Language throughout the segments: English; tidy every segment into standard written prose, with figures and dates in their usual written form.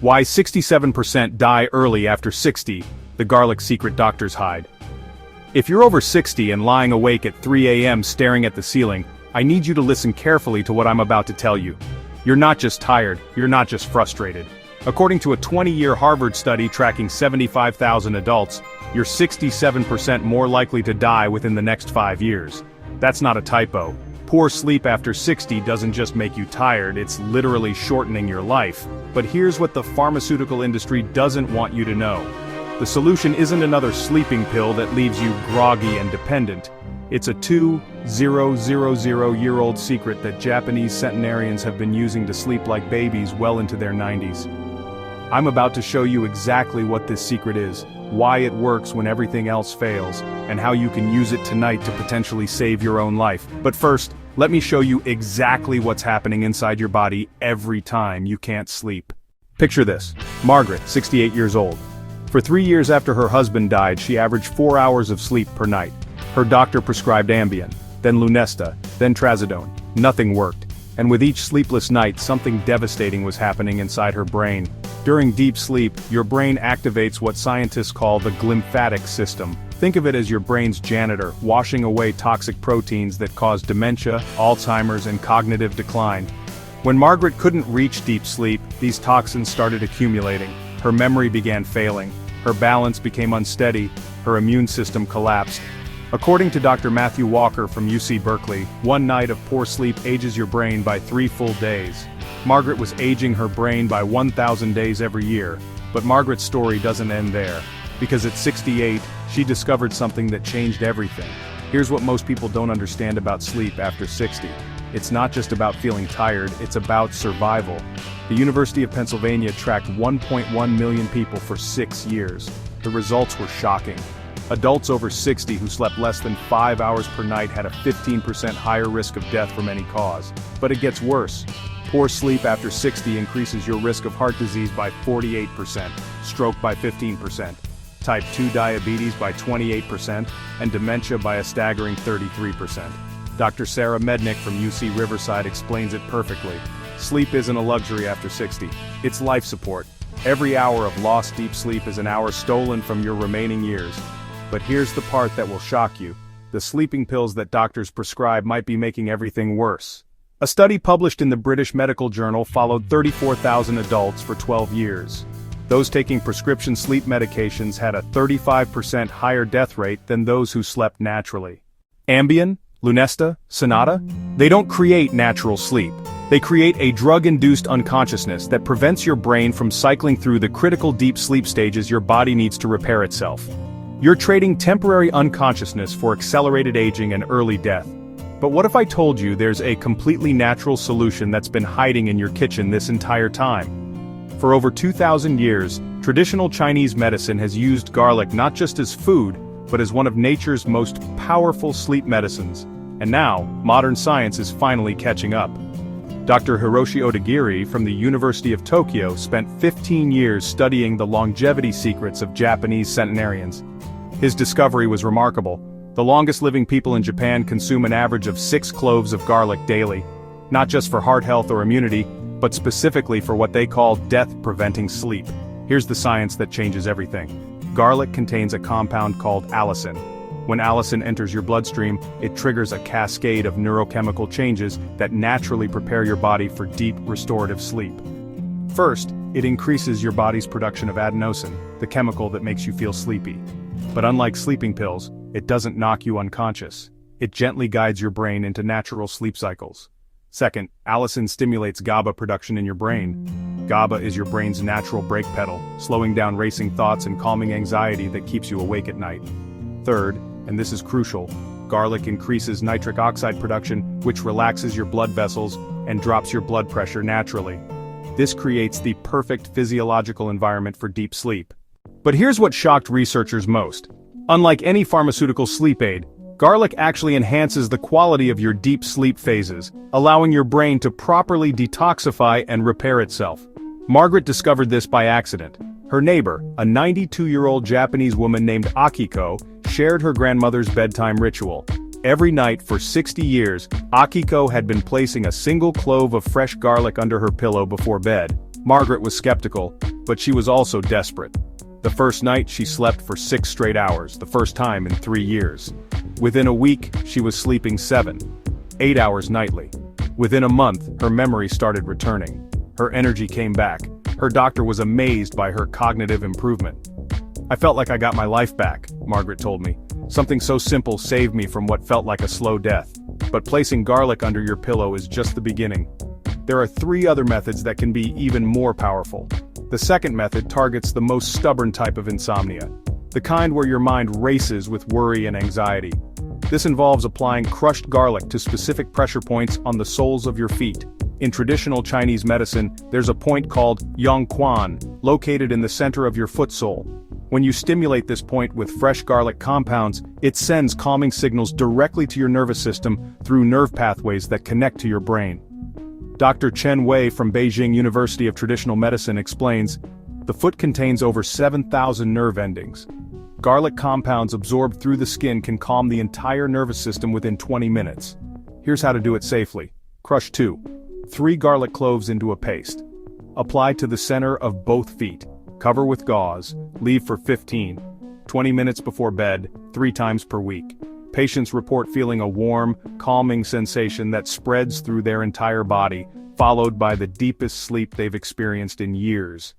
Why 67% die early after 60, the garlic secret doctors hide. If you're over 60 and lying awake at 3 a.m. staring at the ceiling, I need you to listen carefully to what I'm about to tell you. You're not just tired, you're not just frustrated. According to a 20-year Harvard study tracking 75,000 adults, you're 67% more likely to die within the next 5 years. That's not a typo. Poor sleep after 60 doesn't just make you tired, it's literally shortening your life. But here's what the pharmaceutical industry doesn't want you to know. The solution isn't another sleeping pill that leaves you groggy and dependent. It's a 2,000-year-old secret that Japanese centenarians have been using to sleep like babies well into their 90s. I'm about to show you exactly what this secret is, why it works when everything else fails, and how you can use it tonight to potentially save your own life. But first, let me show you exactly what's happening inside your body every time you can't sleep. Picture this. Margaret, 68 years old. For 3 years after her husband died, she averaged 4 hours of sleep per night. Her doctor prescribed Ambien, then Lunesta, then Trazodone. Nothing worked. And with each sleepless night, something devastating was happening inside her brain. During deep sleep, your brain activates what scientists call the glymphatic system. Think of it as your brain's janitor, washing away toxic proteins that cause dementia, Alzheimer's, and cognitive decline. When Margaret couldn't reach deep sleep, these toxins started accumulating. Her memory began failing. Her balance became unsteady. Her immune system collapsed. According to Dr. Matthew Walker from UC Berkeley, one night of poor sleep ages your brain by 3 full days. Margaret was aging her brain by 1,000 days every year. But Margaret's story doesn't end there. Because at 68, she discovered something that changed everything. Here's what most people don't understand about sleep after 60. It's not just about feeling tired, it's about survival. The University of Pennsylvania tracked 1.1 million people for 6 years. The results were shocking. Adults over 60 who slept less than 5 hours per night had a 15% higher risk of death from any cause. But it gets worse. Poor sleep after 60 increases your risk of heart disease by 48%, stroke by 15%, type 2 diabetes by 28%, and dementia by a staggering 33%. Dr. Sarah Mednick from UC Riverside explains it perfectly. Sleep isn't a luxury after 60. It's life support. Every hour of lost deep sleep is an hour stolen from your remaining years. But here's the part that will shock you. The sleeping pills that doctors prescribe might be making everything worse. A study published in the British Medical Journal followed 34,000 adults for 12 years. Those taking prescription sleep medications had a 35% higher death rate than those who slept naturally. Ambien, Lunesta, Sonata? They don't create natural sleep. They create a drug-induced unconsciousness that prevents your brain from cycling through the critical deep sleep stages your body needs to repair itself. You're trading temporary unconsciousness for accelerated aging and early death. But what if I told you there's a completely natural solution that's been hiding in your kitchen this entire time? For over 2,000 years, traditional Chinese medicine has used garlic not just as food, but as one of nature's most powerful sleep medicines. And now, modern science is finally catching up. Dr. Hiroshi Odagiri from the University of Tokyo spent 15 years studying the longevity secrets of Japanese centenarians. His discovery was remarkable. The longest-living people in Japan consume an average of 6 cloves of garlic daily, not just for heart health or immunity, but specifically for what they call death-preventing sleep. Here's the science that changes everything. Garlic contains a compound called allicin. When allicin enters your bloodstream, it triggers a cascade of neurochemical changes that naturally prepare your body for deep, restorative sleep. First, it increases your body's production of adenosine, the chemical that makes you feel sleepy. But unlike sleeping pills, it doesn't knock you unconscious. It gently guides your brain into natural sleep cycles. Second, allicin stimulates GABA production in your brain. GABA is your brain's natural brake pedal, slowing down racing thoughts and calming anxiety that keeps you awake at night. Third, and this is crucial, garlic increases nitric oxide production, which relaxes your blood vessels and drops your blood pressure naturally. This creates the perfect physiological environment for deep sleep. But here's what shocked researchers most. Unlike any pharmaceutical sleep aid, garlic actually enhances the quality of your deep sleep phases, allowing your brain to properly detoxify and repair itself. Margaret discovered this by accident. Her neighbor, a 92-year-old Japanese woman named Akiko, shared her grandmother's bedtime ritual. Every night for 60 years, Akiko had been placing a single clove of fresh garlic under her pillow before bed. Margaret was skeptical. But she was also desperate. The first night she slept for 6 straight hours, the first time in 3 years. Within a week, she was sleeping 7, 8 hours nightly. Within a month, her memory started returning. Her energy came back. Her doctor was amazed by her cognitive improvement. "I felt like I got my life back," Margaret told me. "Something so simple saved me from what felt like a slow death." But placing garlic under your pillow is just the beginning. There are 3 other methods that can be even more powerful. The second method targets the most stubborn type of insomnia, the kind where your mind races with worry and anxiety. This involves applying crushed garlic to specific pressure points on the soles of your feet. In traditional Chinese medicine, there's a point called yongquan, located in the center of your foot sole. When you stimulate this point with fresh garlic compounds, it sends calming signals directly to your nervous system through nerve pathways that connect to your brain. Dr. Chen Wei from Beijing University of Traditional Medicine explains, "The foot contains over 7,000 nerve endings. Garlic compounds absorbed through the skin can calm the entire nervous system within 20 minutes. Here's how to do it safely. Crush 3 garlic cloves into a paste. Apply to the center of both feet. Cover with gauze. Leave for 15-20 minutes before bed, 3 times per week. Patients report feeling a warm, calming sensation that spreads through their entire body, followed by the deepest sleep they've experienced in years."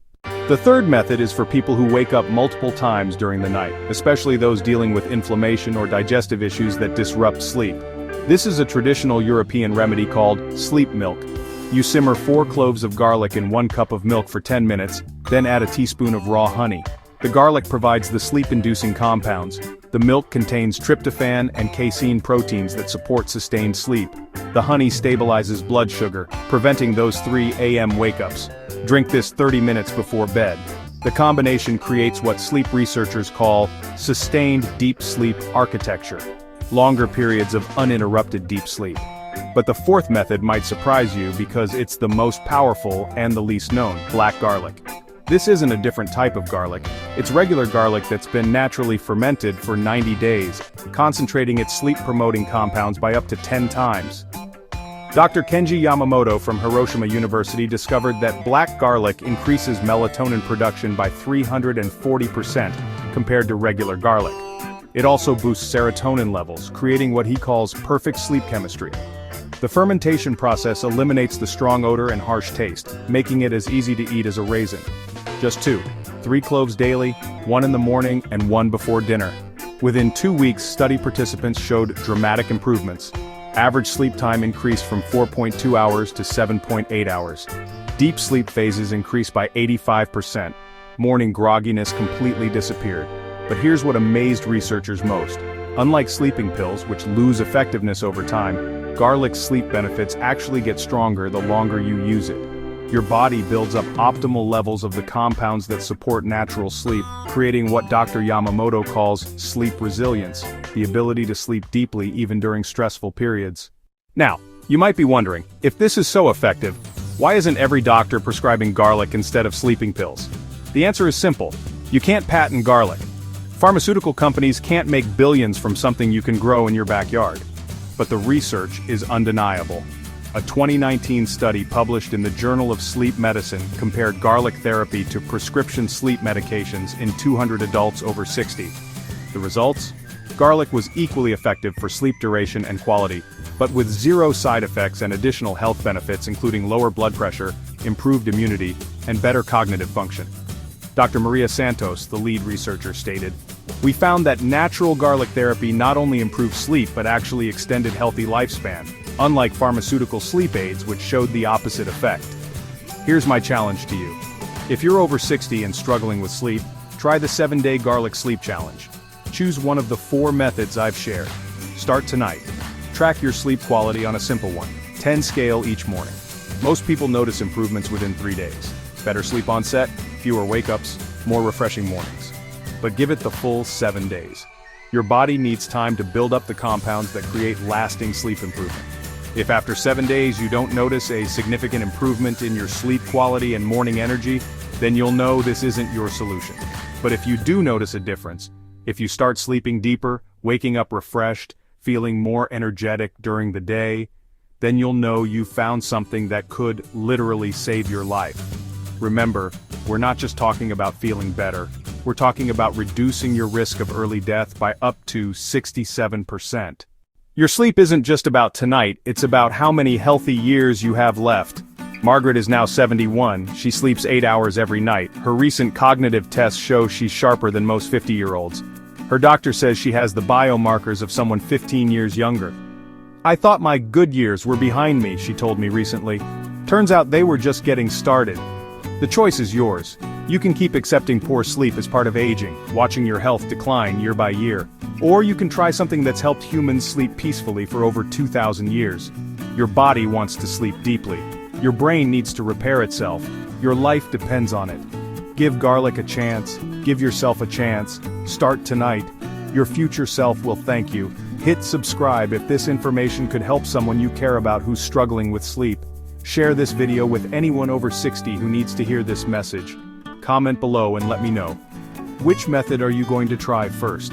The third method is for people who wake up multiple times during the night, especially those dealing with inflammation or digestive issues that disrupt sleep. This is a traditional European remedy called sleep milk. You simmer 4 cloves of garlic in 1 cup of milk for 10 minutes, then add a teaspoon of raw honey. The garlic provides the sleep-inducing compounds. The milk contains tryptophan and casein proteins that support sustained sleep. The honey stabilizes blood sugar, preventing those 3 a.m. wake-ups. Drink this 30 minutes before bed. The combination creates what sleep researchers call sustained deep sleep architecture, longer periods of uninterrupted deep sleep. But the fourth method might surprise you because it's the most powerful and the least known: black garlic. This isn't a different type of garlic, it's regular garlic that's been naturally fermented for 90 days, concentrating its sleep-promoting compounds by up to 10 times. Dr. Kenji Yamamoto from Hiroshima University discovered that black garlic increases melatonin production by 340% compared to regular garlic. It also boosts serotonin levels, creating what he calls perfect sleep chemistry. The fermentation process eliminates the strong odor and harsh taste, making it as easy to eat as a raisin. Just 3 cloves daily, 1 in the morning and 1 before dinner. Within 2 weeks, study participants showed dramatic improvements. Average sleep time increased from 4.2 hours to 7.8 hours. Deep sleep phases increased by 85%. Morning grogginess completely disappeared. But here's what amazed researchers most. Unlike sleeping pills, which lose effectiveness over time, garlic's sleep benefits actually get stronger the longer you use it. Your body builds up optimal levels of the compounds that support natural sleep, creating what Dr. Yamamoto calls sleep resilience, the ability to sleep deeply even during stressful periods. Now, you might be wondering, if this is so effective, why isn't every doctor prescribing garlic instead of sleeping pills? The answer is simple: you can't patent garlic. Pharmaceutical companies can't make billions from something you can grow in your backyard. But the research is undeniable. A 2019 study published in the Journal of Sleep Medicine compared garlic therapy to prescription sleep medications in 200 adults over 60. The results? Garlic was equally effective for sleep duration and quality, but with 0 side effects and additional health benefits including lower blood pressure, improved immunity, and better cognitive function. Dr. Maria Santos, the lead researcher, stated, "We found that natural garlic therapy not only improved sleep but actually extended healthy lifespan, unlike pharmaceutical sleep aids which showed the opposite effect." Here's my challenge to you. If you're over 60 and struggling with sleep, try the 7-day garlic sleep challenge. Choose one of the 4 methods I've shared. Start tonight. Track your sleep quality on a simple one, 10 scale each morning. Most people notice improvements within 3 days. Better sleep onset, fewer wake-ups, more refreshing mornings. But give it the full 7 days. Your body needs time to build up the compounds that create lasting sleep improvement. If after 7 days you don't notice a significant improvement in your sleep quality and morning energy, then you'll know this isn't your solution. But if you do notice a difference, if you start sleeping deeper, waking up refreshed, feeling more energetic during the day, then you'll know you've found something that could literally save your life. Remember, we're not just talking about feeling better. We're talking about reducing your risk of early death by up to 67%. Your sleep isn't just about tonight, it's about how many healthy years you have left. Margaret is now 71, she sleeps 8 hours every night. Her recent cognitive tests show she's sharper than most 50-year-olds. Her doctor says she has the biomarkers of someone 15 years younger. I thought my good years were behind me, she told me recently. Turns out they were just getting started. The choice is yours. You can keep accepting poor sleep as part of aging, watching your health decline year by year. Or you can try something that's helped humans sleep peacefully for over 2,000 years. Your body wants to sleep deeply. Your brain needs to repair itself. Your life depends on it. Give garlic a chance. Give yourself a chance. Start tonight. Your future self will thank you. Hit subscribe if this information could help someone you care about who's struggling with sleep. Share this video with anyone over 60 who needs to hear this message. Comment below and let me know. Which method are you going to try first?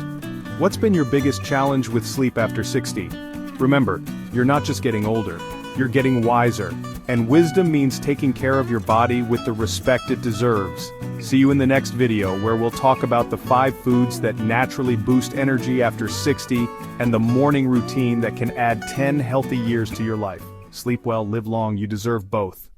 What's been your biggest challenge with sleep after 60? Remember, you're not just getting older, you're getting wiser. And wisdom means taking care of your body with the respect it deserves. See you in the next video where we'll talk about the 5 foods that naturally boost energy after 60 and the morning routine that can add 10 healthy years to your life. Sleep well, live long, you deserve both.